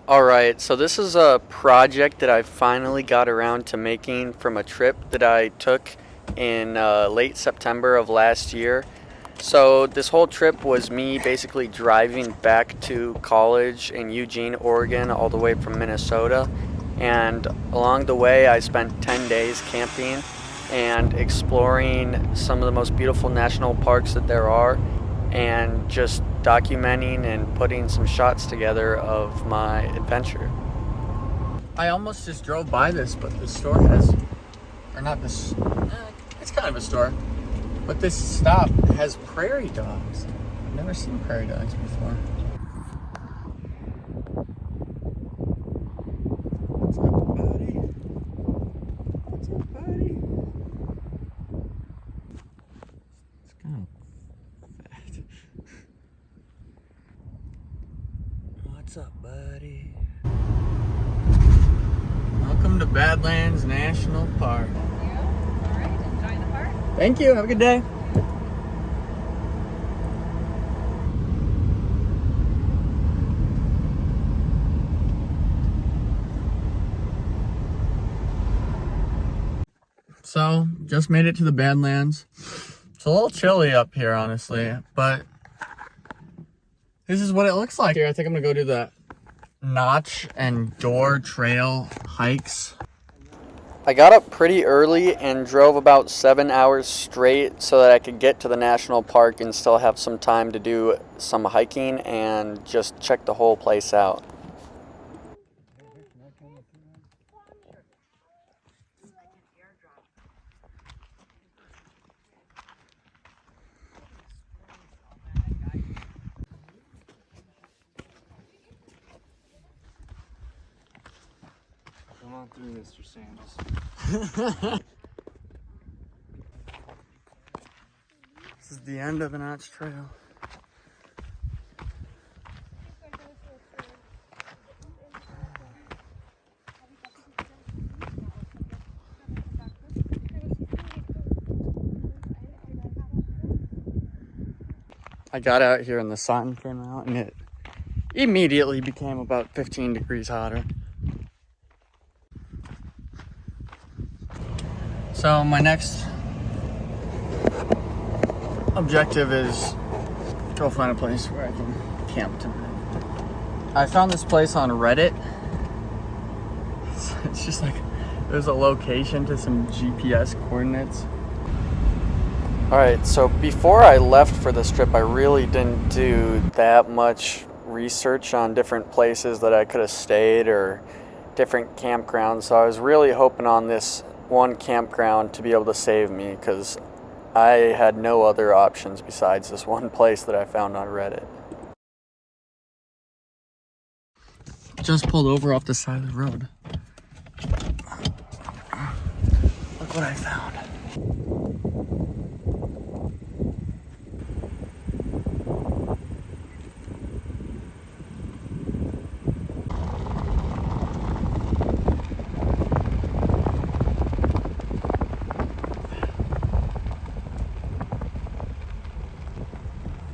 Alright, so this is a project that I finally got around to making from a trip that I took in late September of last year. So this whole trip was me basically driving back to college in Eugene, Oregon, all the way from Minnesota. And along the way, I spent 10 days camping and exploring some of the most beautiful national parks that there are, and just documenting and putting some shots together of my adventure. I almost just drove by this, but the store has, or not this, it's kind of a store, but this stop has prairie dogs. I've never seen prairie dogs before. What's up, buddy? What's up, buddy? It's kind of fat. What's up, buddy? Welcome to Badlands National Park. Alright, enjoy the park. Thank you. Have a good day. So, just made it to the Badlands. It's a little chilly up here, honestly, but this is what it looks like here. I think I'm gonna go do the Notch and Door Trail hikes. I got up pretty early and drove about 7 hours straight so that I could get to the national park and still have some time to do some hiking and just check the whole place out. Come on through, Mr. Sandals. This is the end of the Notch Trail. I got out here and the sun came out and it immediately became about 15 degrees hotter. So my next objective is go find a place where I can camp tonight. I found this place on Reddit. It's just like there's a location to some GPS coordinates. Alright, so before I left for this trip, I really didn't do that much research on different places that I could have stayed or different campgrounds. So I was really hoping on this one campground to be able to save me because I had no other options besides this one place that I found on Reddit. Just pulled over off the side of the road. Look what I found.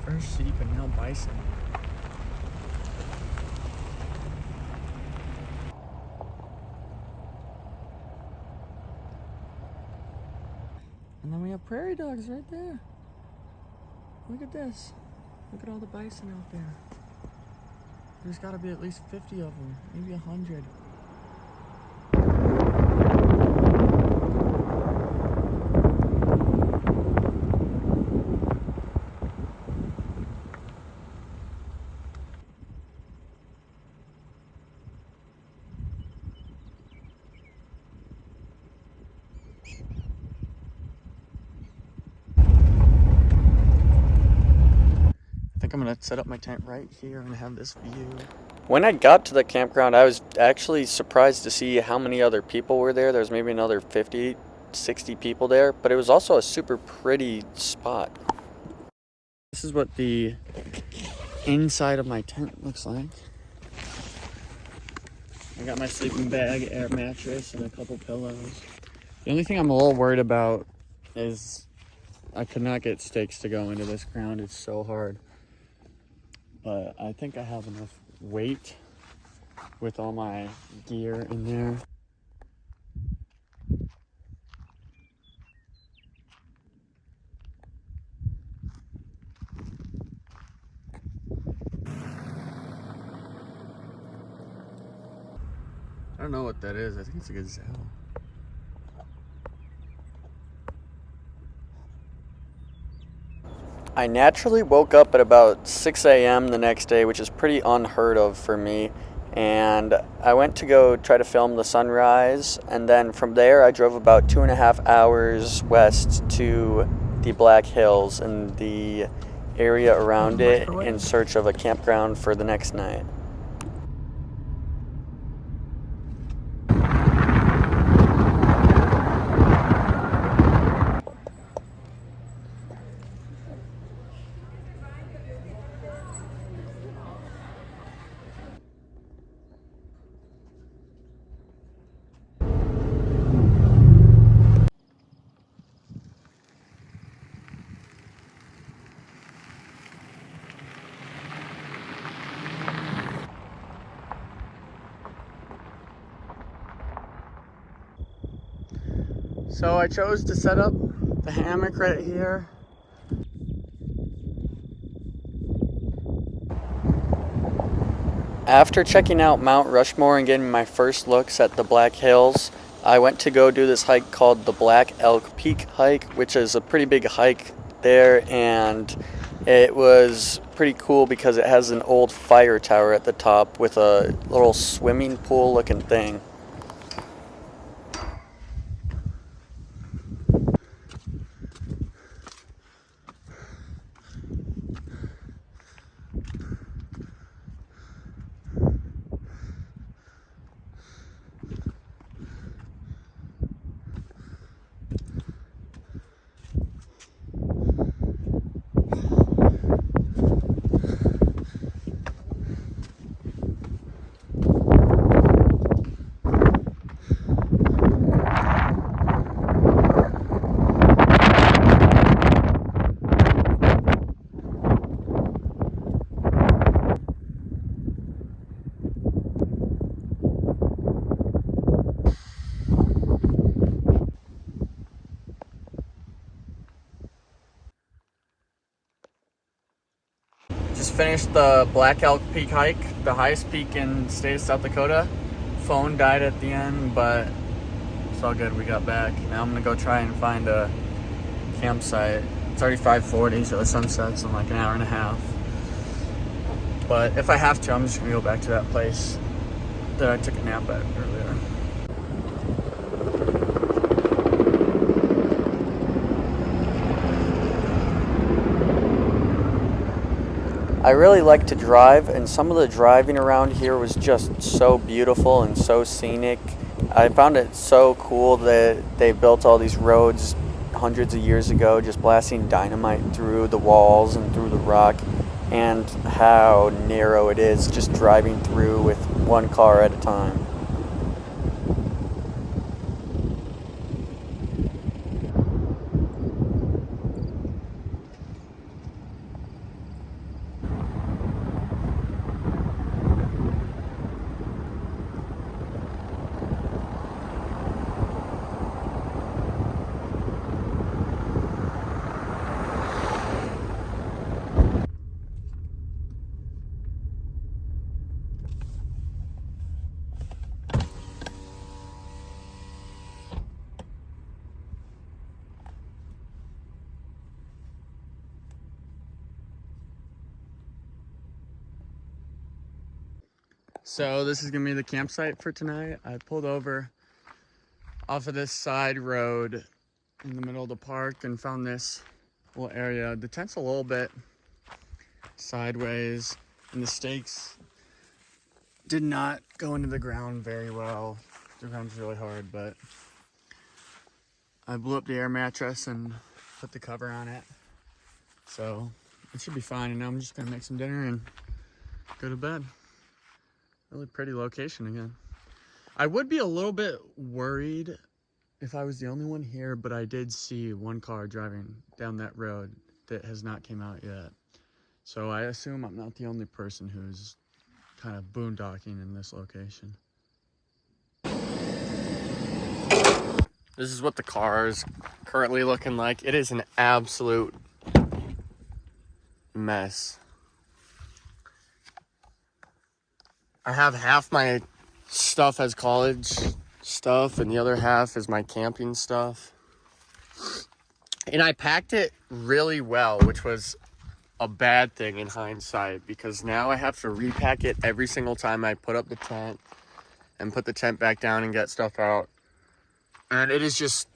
First sheep and now bison. And then we have prairie dogs right there. Look at this. Look at all the bison out there. There's got to be at least 50 of them, maybe 100. I'm gonna set up my tent right here and have this view. When I got to the campground, I was actually surprised to see how many other people were there. There's maybe another 50, 60 people there, but it was also a super pretty spot. This is what the inside of my tent looks like. I got my sleeping bag, air mattress, and a couple pillows. The only thing I'm a little worried about is I could not get stakes to go into this ground. It's so hard. But I think I have enough weight with all my gear in there. I don't know what that is. I think it's a gazelle. I naturally woke up at about 6 a.m. the next day, which is pretty unheard of for me. And I went to go try to film the sunrise. And then from there, I drove about 2.5 hours west to the Black Hills and the area around it in search of a campground for the next night. So I chose to set up the hammock right here. After checking out Mount Rushmore and getting my first looks at the Black Hills, I went to go do this hike called the Black Elk Peak hike, which is a pretty big hike there, and it was pretty cool because it has an old fire tower at the top with a little swimming pool looking thing. Just finished the Black Elk Peak hike, the highest peak in the state of South Dakota. Phone died at the end, but it's all good. We got back. Now I'm gonna go try and find a campsite. It's already 5:40, so the sun sets in like an hour and a half. But if I have to, I'm just gonna go back to that place that I took a nap at earlier. I really like to drive, and some of the driving around here was just so beautiful and so scenic. I found it so cool that they built all these roads hundreds of years ago, just blasting dynamite through the walls and through the rock, and how narrow it is just driving through with one car at a time. So this is gonna be the campsite for tonight. I pulled over off of this side road in the middle of the park and found this little area. The tent's a little bit sideways and the stakes did not go into the ground very well. The ground's really hard, but I blew up the air mattress and put the cover on it. So it should be fine. And now I'm just gonna make some dinner and go to bed. Really pretty location again. I would be a little bit worried if I was the only one here, but I did see one car driving down that road that has not came out yet. So I assume I'm not the only person who's kind of boondocking in this location. This is what the car is currently looking like. It is an absolute mess. I have half my stuff as college stuff and the other half is my camping stuff. And I packed it really well, which was a bad thing in hindsight, because now I have to repack it every single time I put up the tent and put the tent back down and get stuff out. And it is just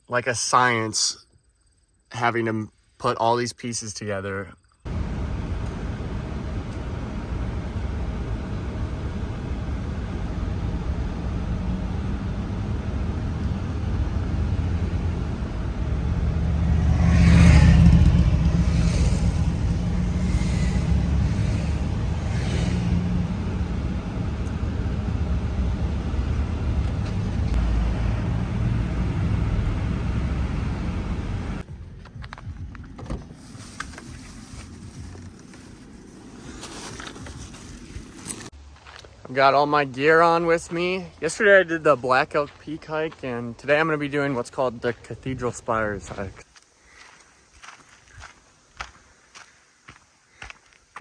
like a science having to put all these pieces together. I've got all my gear on with me. Yesterday I did the Black Elk Peak hike, and today I'm going to be doing what's called the Cathedral Spires hike.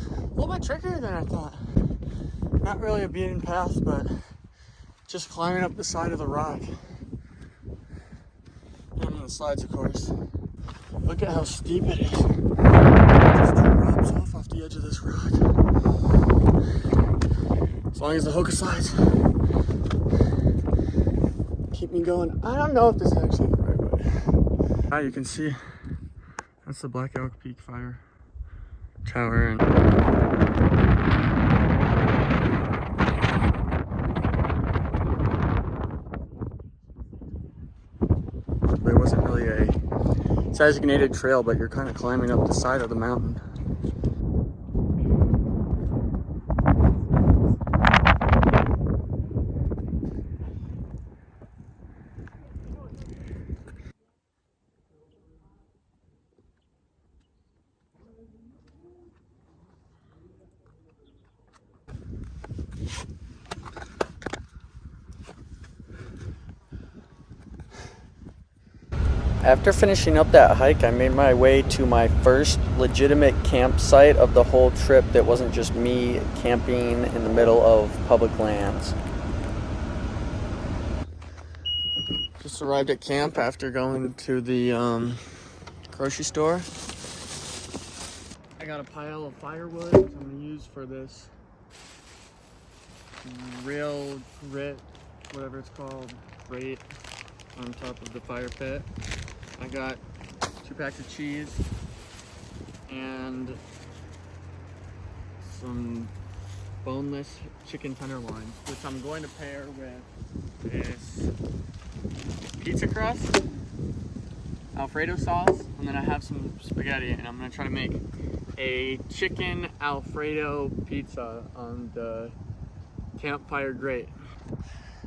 A little bit trickier than I thought. Not really a beaten path, but just climbing up the side of the rock. And the slides, of course. Look at how steep it is. It just drops off the edge of this rock. As long as the hook slides keep me going. I don't know if this is actually the right way. You can see that's the Black Elk Peak Fire Tower. And there wasn't really a designated trail, but you're kind of climbing up the side of the mountain. After finishing up that hike, I made my way to my first legitimate campsite of the whole trip that wasn't just me camping in the middle of public lands. Just arrived at camp after going to the grocery store. I got a pile of firewood I'm going to use for this rail grit, whatever it's called, grate on top of the fire pit. I got 2 packs of cheese and some boneless chicken tenderloins, which I'm going to pair with this pizza crust, Alfredo sauce, and then I have some spaghetti, and I'm gonna try to make a chicken Alfredo pizza on the campfire grate.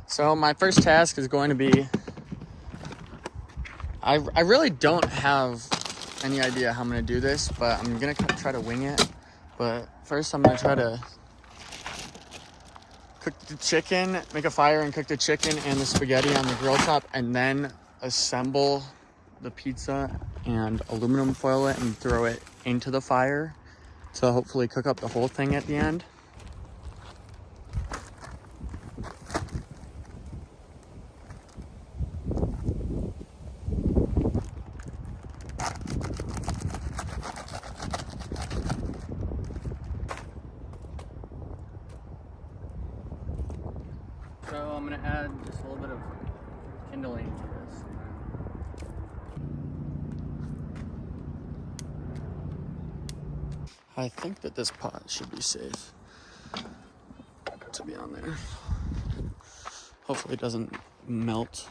So my first task is going to be, I really don't have any idea how I'm gonna do this, but I'm gonna try to wing it. But first I'm gonna try to cook the chicken, make a fire and cook the chicken and the spaghetti on the grill top, and then assemble the pizza and aluminum foil it and throw it into the fire to hopefully cook up the whole thing at the end. So I'm gonna add just a little bit of kindling to this. I think that this pot should be safe to be on there. Hopefully it doesn't melt.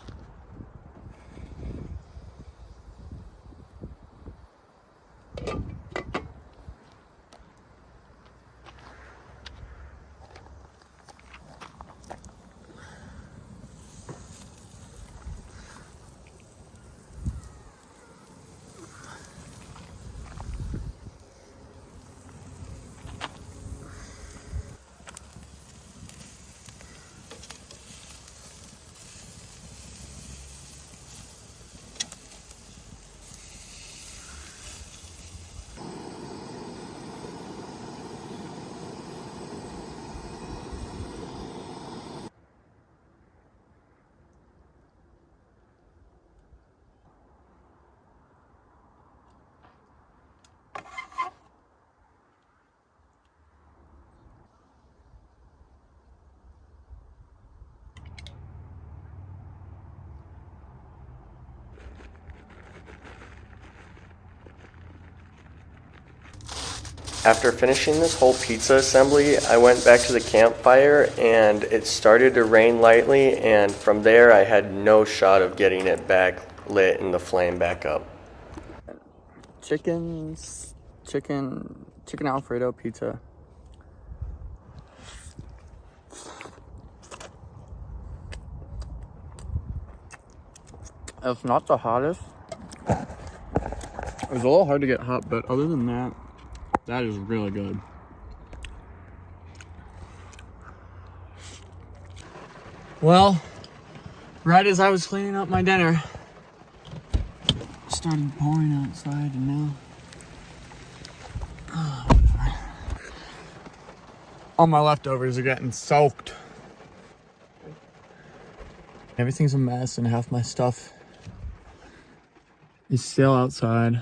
After finishing this whole pizza assembly, I went back to the campfire and it started to rain lightly, and from there I had no shot of getting it back lit and the flame back up. Chicken Alfredo pizza. It's not the hottest. It was a little hard to get hot, but other than that, that is really good. Well, right as I was cleaning up my dinner, it started pouring outside, and now all my leftovers are getting soaked. Everything's a mess, and half my stuff is still outside.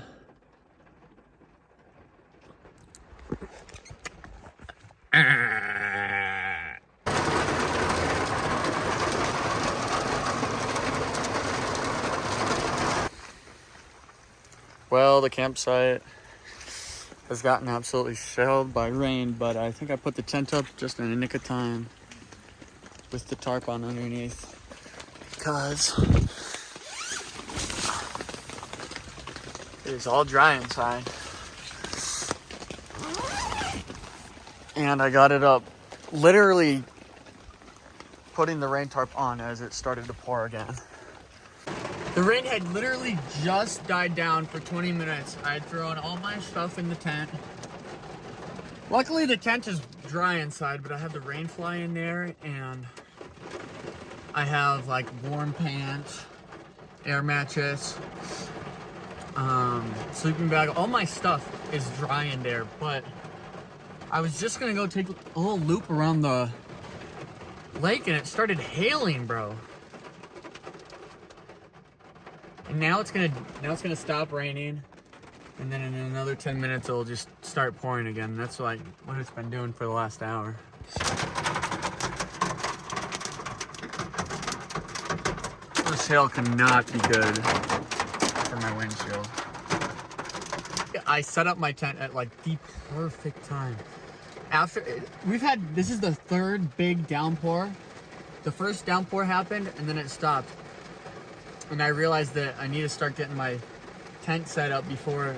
Well, the campsite has gotten absolutely shelled by rain, but I think I put the tent up just in the nick of time with the tarp on underneath, because it is all dry inside. And I got it up literally putting the rain tarp on as it started to pour again. The rain had literally just died down for 20 minutes. I had thrown all my stuff in the tent. Luckily the tent is dry inside, but I have the rain fly in there, and I have like warm pants, air mattress, sleeping bag. All my stuff is dry in there, but I was just gonna go take a little loop around the lake and it started hailing, bro. And now it's gonna stop raining, and then in another 10 minutes it'll just start pouring again. That's like what it's been doing for the last hour. This hail cannot be good for my windshield. I set up my tent at like the perfect time. This is the third big downpour. The first downpour happened and then it stopped. And I realized that I need to start getting my tent set up before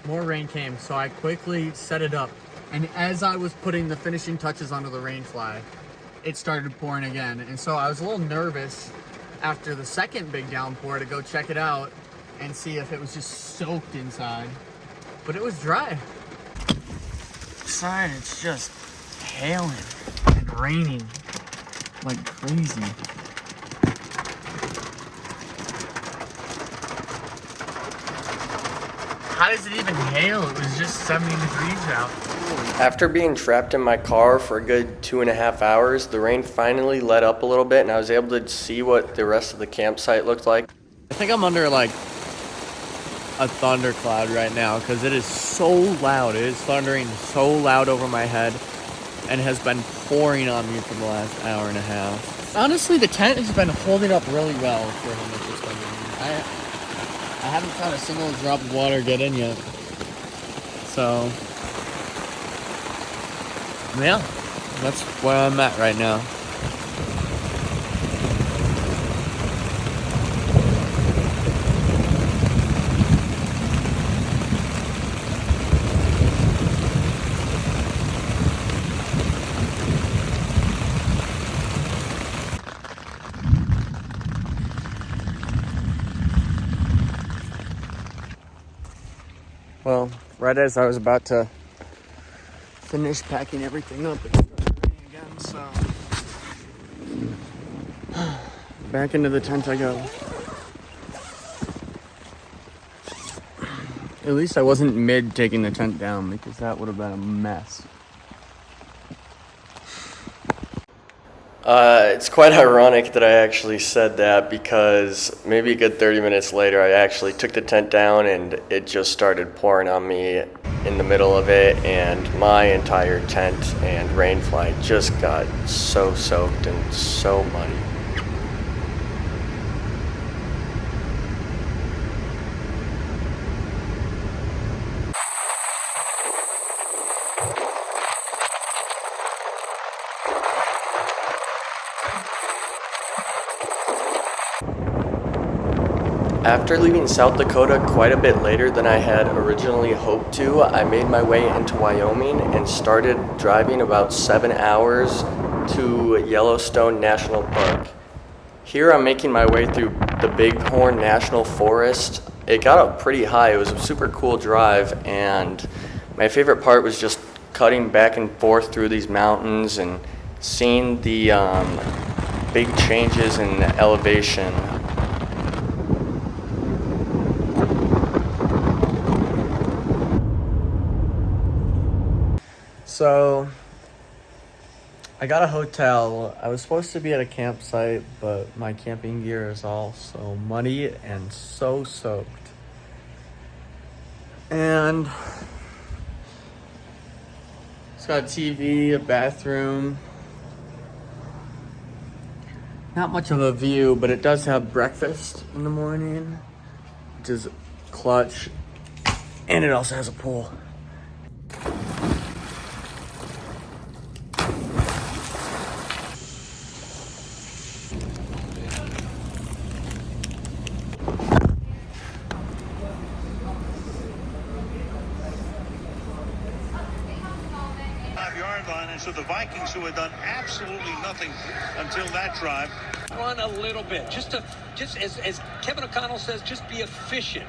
more rain came. So I quickly set it up. And as I was putting the finishing touches onto the rain fly, it started pouring again. And so I was a little nervous after the second big downpour to go check it out and see if it was just soaked inside. But it was dry. Inside, it's just hailing and raining like crazy. How does it even hail? It was just 70 degrees out. After being trapped in my car for a good 2.5 hours, the rain finally let up a little bit and I was able to see what the rest of the campsite looked like. I think I'm under like a thundercloud right now because it is so loud. It is thundering so loud over my head and has been pouring on me for the last hour and a half. Honestly, the tent has been holding up really well for how much it's been raining. I haven't found a single drop of water get in yet. So, yeah, that's where I'm at right now. Well, right as I was about to finish packing everything up, it started raining again, so back into the tent I go. At least I wasn't mid taking the tent down, because that would have been a mess. It's quite ironic that I actually said that, because maybe a good 30 minutes later I actually took the tent down and it just started pouring on me in the middle of it, and my entire tent and rain fly just got so soaked and so muddy. After leaving South Dakota quite a bit later than I had originally hoped to, I made my way into Wyoming and started driving about 7 hours to Yellowstone National Park. Here I'm making my way through the Bighorn National Forest. It got up pretty high. It was a super cool drive, and my favorite part was just cutting back and forth through these mountains and seeing the big changes in elevation. So, I got a hotel. I was supposed to be at a campsite, but my camping gear is all so muddy and so soaked. And it's got a TV, a bathroom. Not much of a view, but it does have breakfast in the morning, which is clutch. And it also has a pool. Yard line, and so the Vikings, who had done absolutely nothing until that drive, run a little bit, just as Kevin O'Connell says, just be efficient.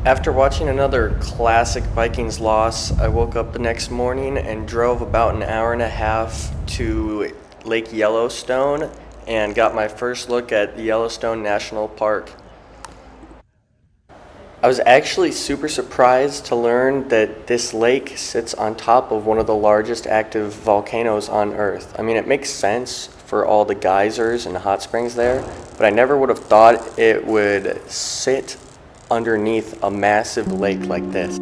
After watching another classic Vikings loss, I woke up the next morning and drove about an hour and a half to Lake Yellowstone and got my first look at the Yellowstone National Park. I was actually super surprised to learn that this lake sits on top of one of the largest active volcanoes on Earth. I mean, it makes sense for all the geysers and hot springs there, but I never would have thought it would sit underneath a massive lake like this.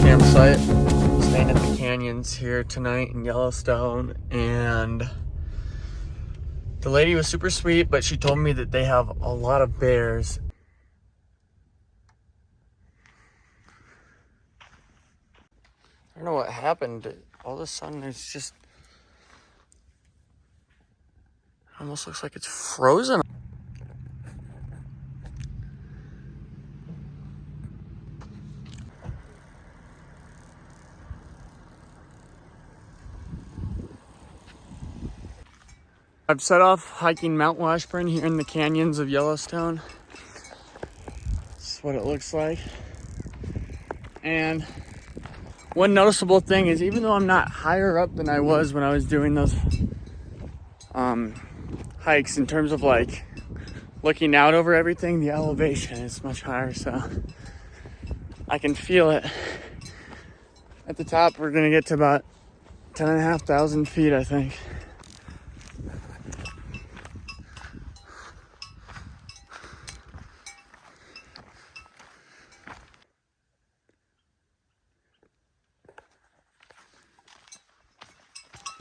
Campsite, staying at the canyons here tonight in Yellowstone, and the lady was super sweet, but she told me that they have a lot of bears. I don't know what happened. All of a sudden it's just, it almost looks like it's frozen. I've set off hiking Mount Washburn here in the canyons of Yellowstone. This is what it looks like. And one noticeable thing is, even though I'm not higher up than I was when I was doing those hikes, in terms of like looking out over everything, the elevation is much higher, so I can feel it. At the top, we're gonna get to about 10,500 feet, I think.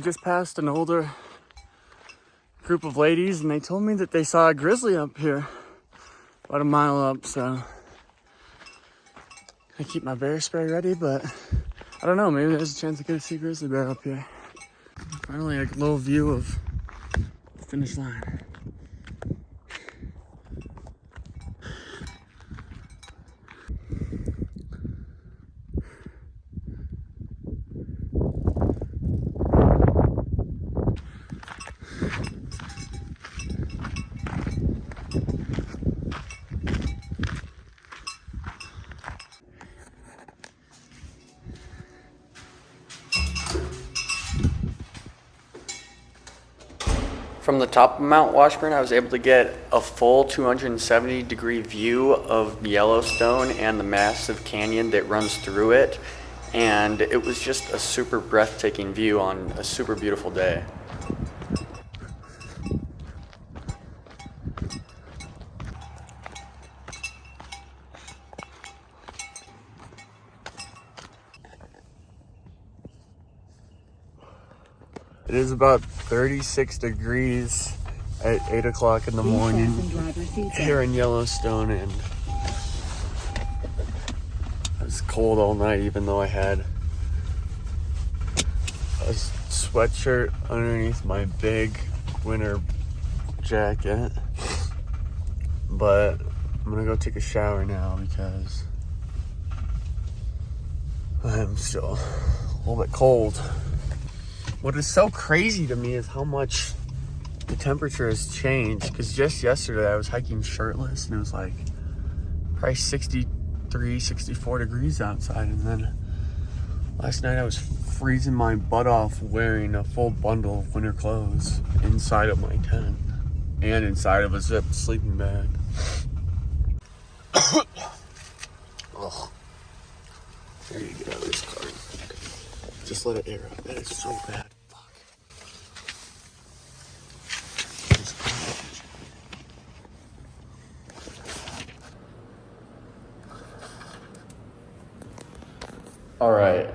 Just passed an older group of ladies, and they told me that they saw a grizzly up here about a mile up, so I keep my bear spray ready, but I don't know, maybe there's a chance I could see grizzly bear up here. Finally, a little view of the finish line. From the top of Mount Washburn, I was able to get a full 270-degree view of Yellowstone and the massive canyon that runs through it. And it was just a super breathtaking view on a super beautiful day. It is about 36 degrees at 8 o'clock in the morning here in Yellowstone, and it was cold all night, even though I had a sweatshirt underneath my big winter jacket. But I'm gonna go take a shower now because I'm still a little bit cold. What is so crazy to me is how much the temperature has changed, because just yesterday I was hiking shirtless and it was like probably 63, 64 degrees outside, and then last night I was freezing my butt off wearing a full bundle of winter clothes inside of my tent and inside of a zipped sleeping bag. Oh, there you get out of this car. Just let it air out. That is so bad. Fuck. All right.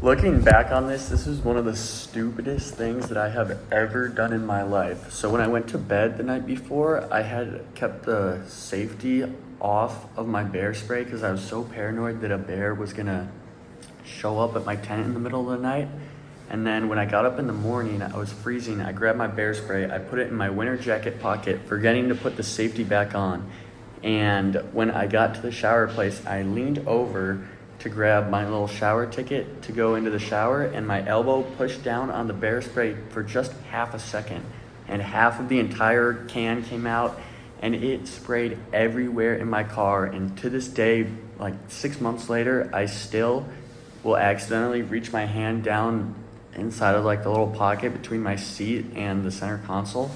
Looking back on this is one of the stupidest things that I have ever done in my life. So when I went to bed the night before, I had kept the safety off of my bear spray because I was so paranoid that a bear was gonna show up at my tent in the middle of the night. And then when I got up in the morning, I was freezing. I grabbed my bear spray, I put it in my winter jacket pocket, forgetting to put the safety back on. And when I got to the shower place, I leaned over to grab my little shower ticket to go into the shower, and my elbow pushed down on the bear spray for just half a second, and half of the entire can came out, and it sprayed everywhere in my car. And to this day, like 6 months later, I still will accidentally reach my hand down inside of like the little pocket between my seat and the center console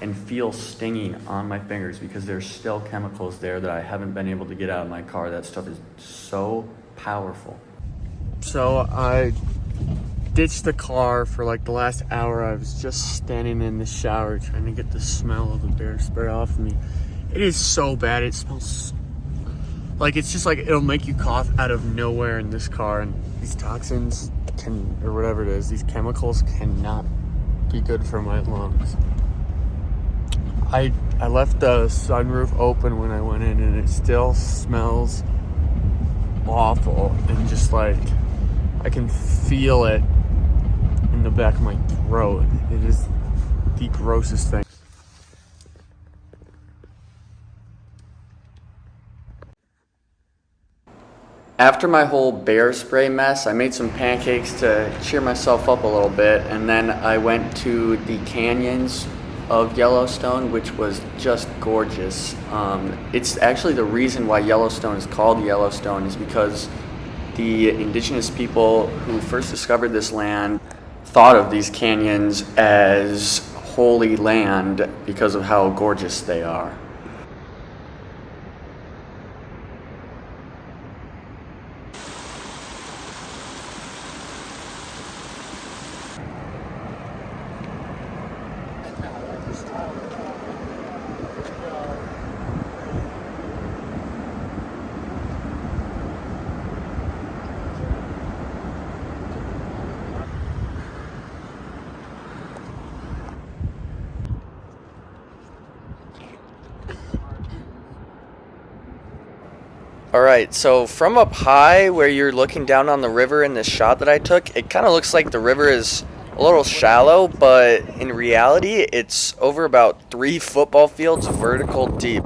and feel stinging on my fingers because there's still chemicals there that I haven't been able to get out of my car. That stuff is so powerful. So I ditched the car for like the last hour. I was just standing in the shower trying to get the smell of the bear spray off of me. It is so bad. It smells like, it's just like it'll make you cough out of nowhere in this car, and these toxins or whatever it is, these chemicals cannot be good for my lungs. I left the sunroof open when I went in, and it still smells awful, and just like I can feel it in the back of my throat. It is the grossest thing. After my whole bear spray mess, I made some pancakes to cheer myself up a little bit, and then I went to the canyons of Yellowstone, which was just gorgeous. It's actually the reason why Yellowstone is called Yellowstone is because the indigenous people who first discovered this land thought of these canyons as holy land because of how gorgeous they are. Alright, so from up high where you're looking down on the river in this shot that I took, it kind of looks like the river is a little shallow, but in reality, it's over about 3 football fields vertical deep.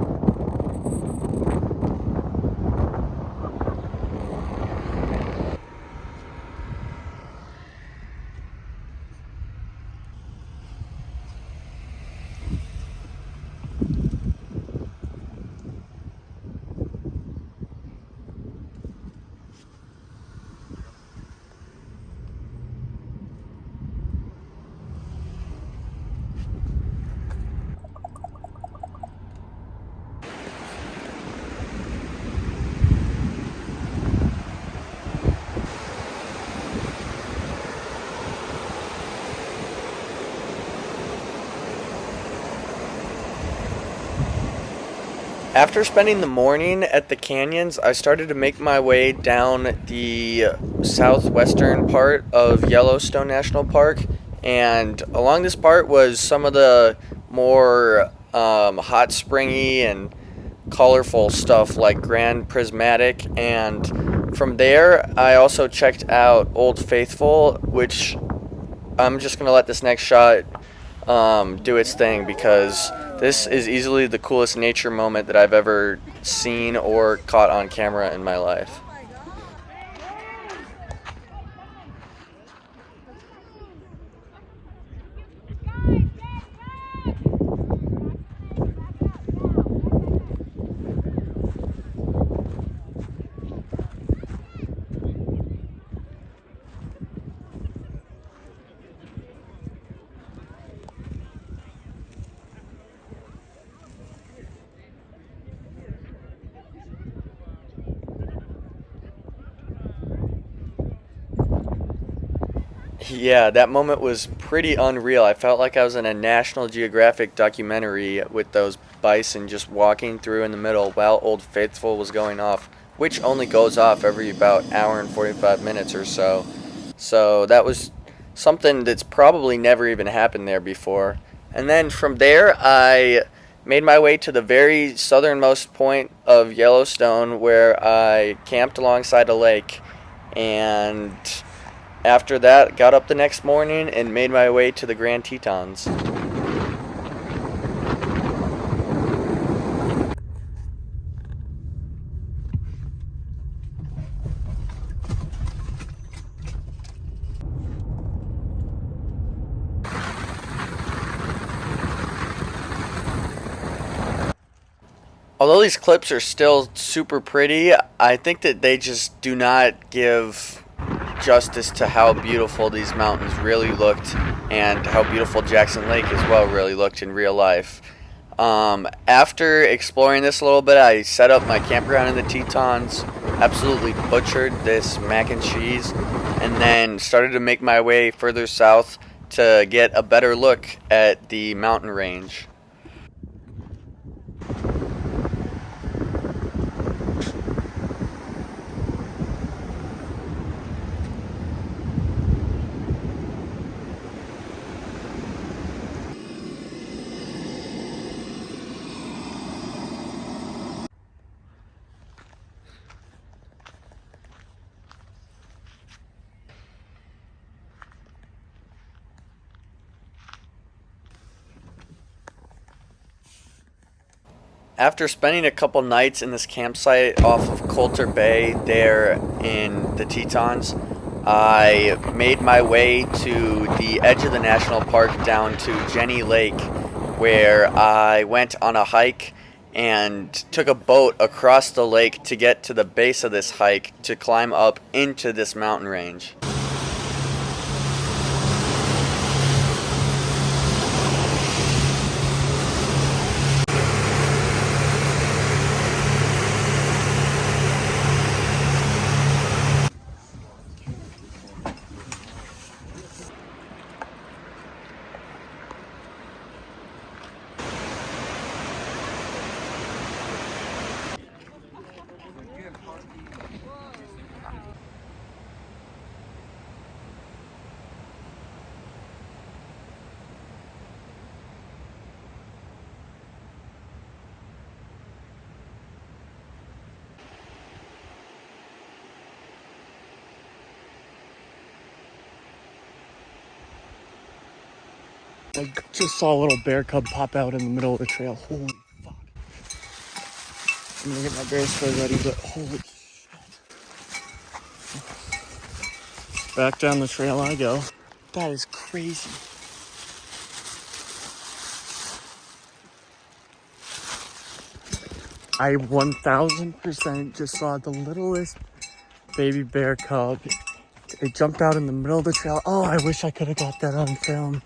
After spending the morning at the canyons, I started to make my way down the southwestern part of Yellowstone National Park, and along this part was some of the more hot springy and colorful stuff like Grand Prismatic, and from there I also checked out Old Faithful, which I'm just going to let this next shot do its thing because this is easily the coolest nature moment that I've ever seen or caught on camera in my life. Yeah, that moment was pretty unreal. I felt like I was in a National Geographic documentary with those bison just walking through in the middle while Old Faithful was going off, which only goes off every about hour and 45 minutes or so. So that was something that's probably never even happened there before. And then from there, I made my way to the very southernmost point of Yellowstone where I camped alongside a lake. And after that, got up the next morning and made my way to the Grand Tetons. Although these clips are still super pretty, I think that they just do not give justice to how beautiful these mountains really looked and how beautiful Jackson Lake as well really looked in real life. After exploring this a little bit, I set up my campground in the Tetons, absolutely butchered this mac and cheese, and then started to make my way further south to get a better look at the mountain range. After spending a couple nights in this campsite off of Coulter Bay there in the Tetons, I made my way to the edge of the national park down to Jenny Lake, where I went on a hike and took a boat across the lake to get to the base of this hike to climb up into this mountain range. I just saw a little bear cub pop out in the middle of the trail. Holy fuck. I'm gonna get my bear spray ready, but holy shit. Back down the trail I go. That is crazy. I 1000% just saw the littlest baby bear cub. It jumped out in the middle of the trail. Oh, I wish I could have got that on film.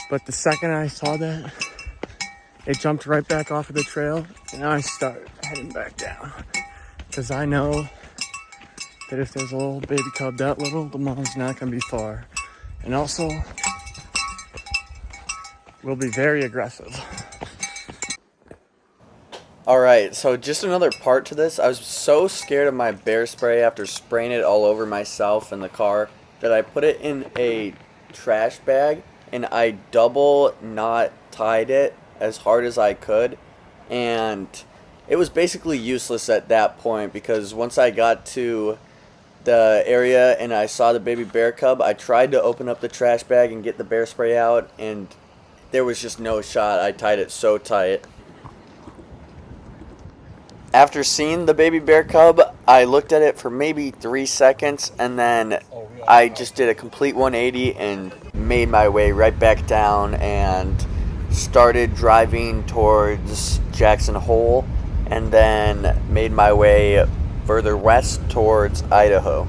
But the second I saw that, it jumped right back off of the trail, and I start heading back down. Because I know that if there's a little baby cub that little, the mom's not going to be far. And also, will be very aggressive. Alright, so just another part to this. I was so scared of my bear spray after spraying it all over myself in the car that I put it in a trash bag and I double knot tied it as hard as I could. And it was basically useless at that point because once I got to the area and I saw the baby bear cub, I tried to open up the trash bag and get the bear spray out, and there was just no shot. I tied it so tight. After seeing the baby bear cub, I looked at it for maybe 3 seconds, and then I just did a complete 180 and made my way right back down and started driving towards Jackson Hole, and then made my way further west towards Idaho.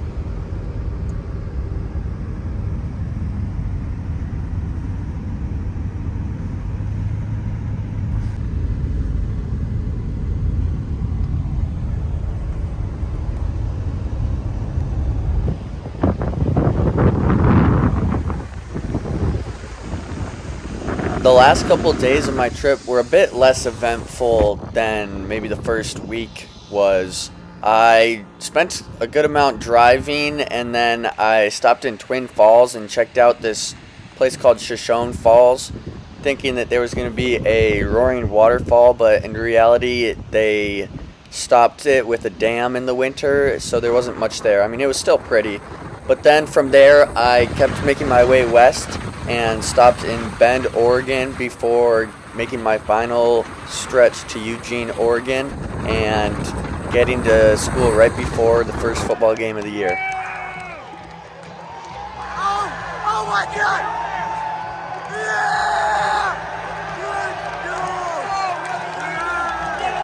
The last couple of days of my trip were a bit less eventful than maybe the first week was. I spent a good amount driving, and then I stopped in Twin Falls and checked out this place called Shoshone Falls, thinking that there was going to be a roaring waterfall, but in reality they stopped it with a dam in the winter, so there wasn't much there. I mean, it was still pretty. But then from there, I kept making my way west and stopped in Bend, Oregon before making my final stretch to Eugene, Oregon, and getting to school right before the first football game of the year. Oh my God!